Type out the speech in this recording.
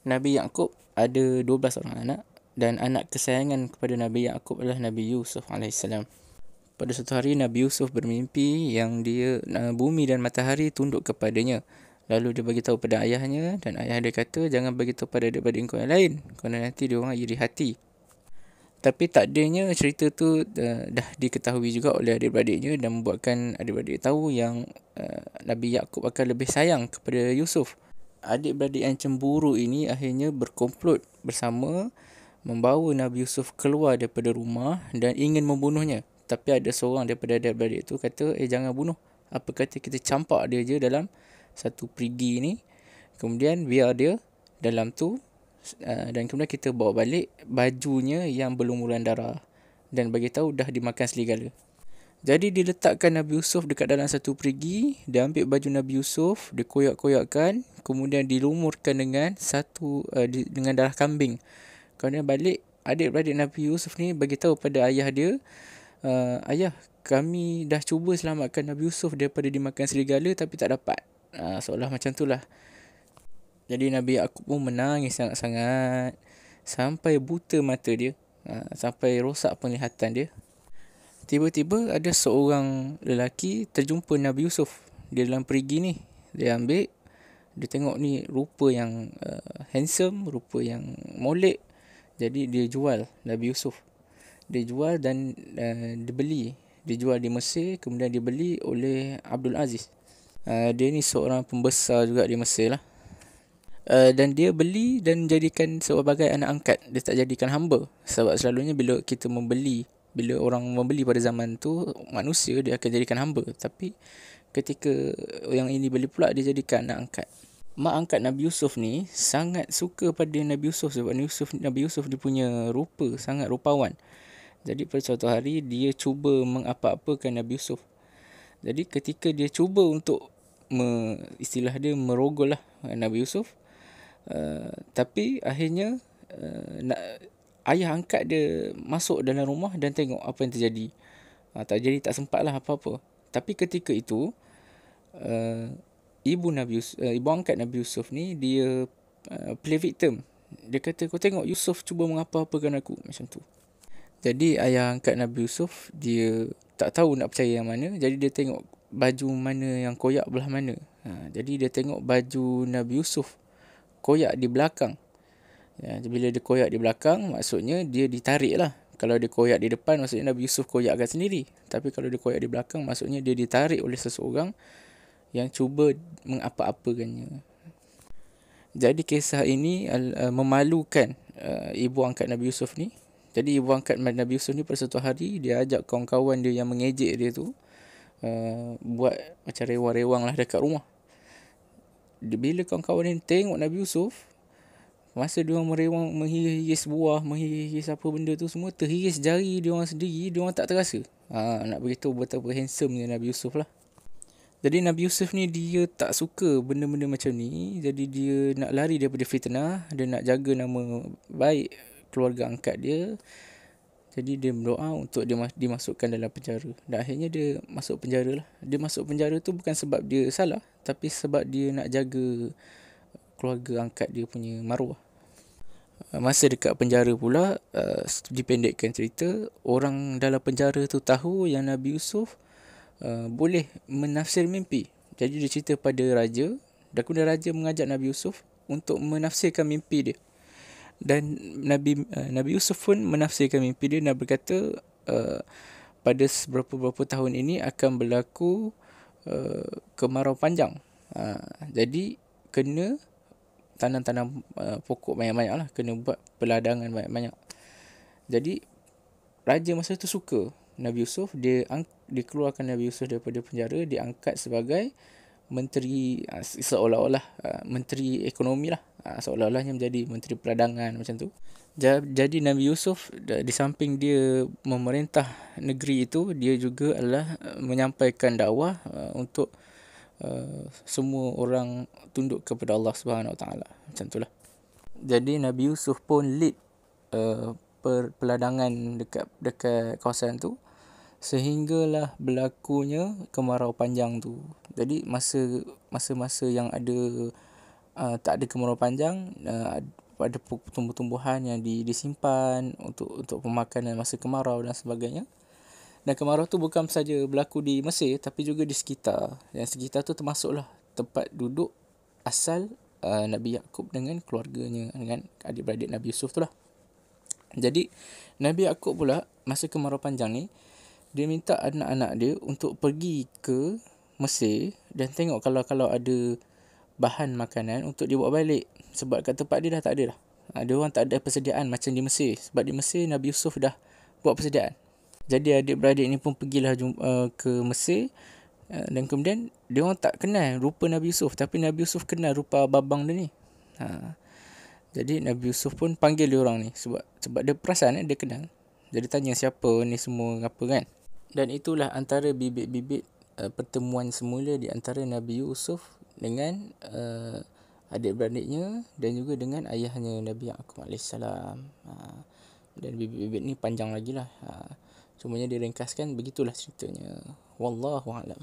Nabi Yaqub ada 12 orang anak, dan anak kesayangan kepada Nabi Yaqub adalah Nabi Yusuf alaihissalam. Pada suatu hari Nabi Yusuf bermimpi yang bumi dan matahari tunduk kepadanya. Lalu dia bagi tahu pada ayahnya, dan ayah dia kata, jangan bagi tahu pada adik-adik kau yang lain, kerana nanti dia orang iri hati. Tapi takdirnya cerita tu dah diketahui juga oleh adik-beradiknya, dan membuatkan adik-beradik tahu yang Nabi Yaqub akan lebih sayang kepada Yusuf. Adik-beradik yang cemburu ini akhirnya berkomplot bersama, membawa Nabi Yusuf keluar daripada rumah dan ingin membunuhnya. Tapi ada seorang daripada adik-beradik tu kata, jangan bunuh. Apa kata kita campak dia je dalam satu perigi ni, kemudian biar dia dalam tu, dan kemudian kita bawa balik bajunya yang berlumuran darah, dan bagi tahu dah dimakan serigala. Jadi diletakkan Nabi Yusuf dekat dalam satu perigi, dia ambil baju Nabi Yusuf, dia koyak-koyakkan, kemudian dilumurkan dengan dengan darah kambing. Kemudian balik, adik-beradik Nabi Yusuf ni bagi tahu pada ayah dia, ayah, kami dah cuba selamatkan Nabi Yusuf daripada dimakan serigala tapi tak dapat. Seolah macam tu lah. Jadi Nabi Yaqub pun menangis sangat-sangat sampai buta mata dia, sampai rosak penglihatan dia. Tiba-tiba ada seorang lelaki terjumpa Nabi Yusuf di dalam perigi ni. Dia ambil, dia tengok ni rupa yang handsome, rupa yang molek. Jadi dia jual Nabi Yusuf. Dia jual dan dibeli. Dia jual di Mesir, kemudian dibeli oleh Abdul Aziz. Dia ni seorang pembesar juga di Mesir lah. Dan dia beli dan jadikan sebagai anak angkat. Dia tak jadikan hamba. Sebab selalunya bila orang membeli pada zaman tu, manusia dia akan jadikan hamba. Tapi ketika yang ini beli pula, dia jadikan anak angkat. Mak angkat Nabi Yusuf ni sangat suka pada Nabi Yusuf, sebab Nabi Yusuf dia punya rupa sangat rupawan. Jadi pada suatu hari dia cuba mengapa-apakan Nabi Yusuf. Jadi ketika dia cuba untuk istilah dia merogol lah Nabi Yusuf, tapi akhirnya ayah angkat dia masuk dalam rumah dan tengok apa yang terjadi. Tak sempat lah apa-apa. Tapi ketika itu ibu angkat Nabi Yusuf ni, dia play victim. Dia kata, kau tengok Yusuf cuba mengapa-apakan aku, macam tu. Jadi ayah angkat Nabi Yusuf, dia tak tahu nak percaya yang mana. Jadi dia tengok baju mana yang koyak belah mana. Jadi dia tengok baju Nabi Yusuf koyak di belakang. Bila dia koyak di belakang, maksudnya dia ditarik lah. Kalau dia koyak di depan, maksudnya Nabi Yusuf koyakkan sendiri. Tapi kalau dia koyak di belakang, maksudnya dia ditarik oleh seseorang yang cuba mengapa-apakannya. Jadi kisah ini memalukan ibu angkat Nabi Yusuf ni. Jadi ibu angkat Nabi Yusuf ni pada satu hari, dia ajak kawan-kawan dia yang mengejek dia tu buat macam rewang-rewang lah dekat rumah. Bila kawan-kawan ni tengok Nabi Yusuf, masa dia orang merewang, menghiris buah, menghiris apa benda tu semua, terhiris jari dia orang sendiri, dia orang tak terasa. Nak beritahu betapa handsome Nabi Yusuf lah. Jadi Nabi Yusuf ni dia tak suka benda-benda macam ni. Jadi dia nak lari daripada fitnah, dia nak jaga nama baik keluarga angkat dia. Jadi dia berdoa untuk dia dimasukkan dalam penjara. Dan akhirnya dia masuk penjara lah. Dia masuk penjara tu bukan sebab dia salah, tapi sebab dia nak jaga keluarga angkat dia punya maruah. Masa dekat penjara pula, dipendekkan cerita, orang dalam penjara tu tahu yang Nabi Yusuf boleh menafsir mimpi. Jadi dia cerita pada raja, dan kemudian raja mengajak Nabi Yusuf untuk menafsirkan mimpi dia. Dan Nabi Yusuf pun menafsirkan mimpi dia dan berkata, pada beberapa tahun ini akan berlaku kemarau panjang. Jadi kena tanam-tanam pokok banyak-banyak lah, kena buat peladangan banyak-banyak. Jadi raja masa tu suka Nabi Yusuf. Dia keluarkan Nabi Yusuf daripada penjara, diangkat sebagai menteri, seolah-olah menteri ekonomi lah, seolah-olahnya menjadi menteri peladangan macam tu. Jadi Nabi Yusuf di samping dia memerintah negeri itu, dia juga adalah menyampaikan dakwah untuk semua orang tunduk kepada Allah Subhanahu Wa Taala, macam itulah. Jadi Nabi Yusuf pun lead peladangan dekat kawasan tu, sehinggalah berlakunya kemarau panjang tu. Jadi masa-masa yang ada tak ada kemarau panjang, ada tumbuh-tumbuhan yang disimpan untuk pemakanan masa kemarau dan sebagainya. Dan kemarau tu bukan saja berlaku di Mesir tapi juga di sekitar. Yang sekitar tu termasuklah tempat duduk asal Nabi Yaqub dengan keluarganya, dengan adik-beradik Nabi Yusuf tu lah. Jadi Nabi Yaqub pula masa kemarau panjang ni, dia minta anak-anak dia untuk pergi ke Mesir dan tengok kalau ada bahan makanan untuk dibawa balik. Sebab kat tempat dia dah tak ada dah. Dia orang tak ada persediaan macam di Mesir. Sebab di Mesir Nabi Yusuf dah buat persediaan. Jadi adik-beradik ni pun pergilah ke Mesir, dan kemudian dia orang tak kenal rupa Nabi Yusuf, tapi Nabi Yusuf kenal rupa babang dia ni. Jadi Nabi Yusuf pun panggil dia orang ni sebab dia perasan dia kenal. Jadi tanya siapa ni semua apa kan. Dan itulah antara bibit-bibit pertemuan semula di antara Nabi Yusuf dengan adik-beradiknya dan juga dengan ayahnya Nabi Yaqub AS. Dan bibit-bibit ni panjang lagi lah. Cumanya diringkaskan begitulah ceritanya. Wallahu a'lam.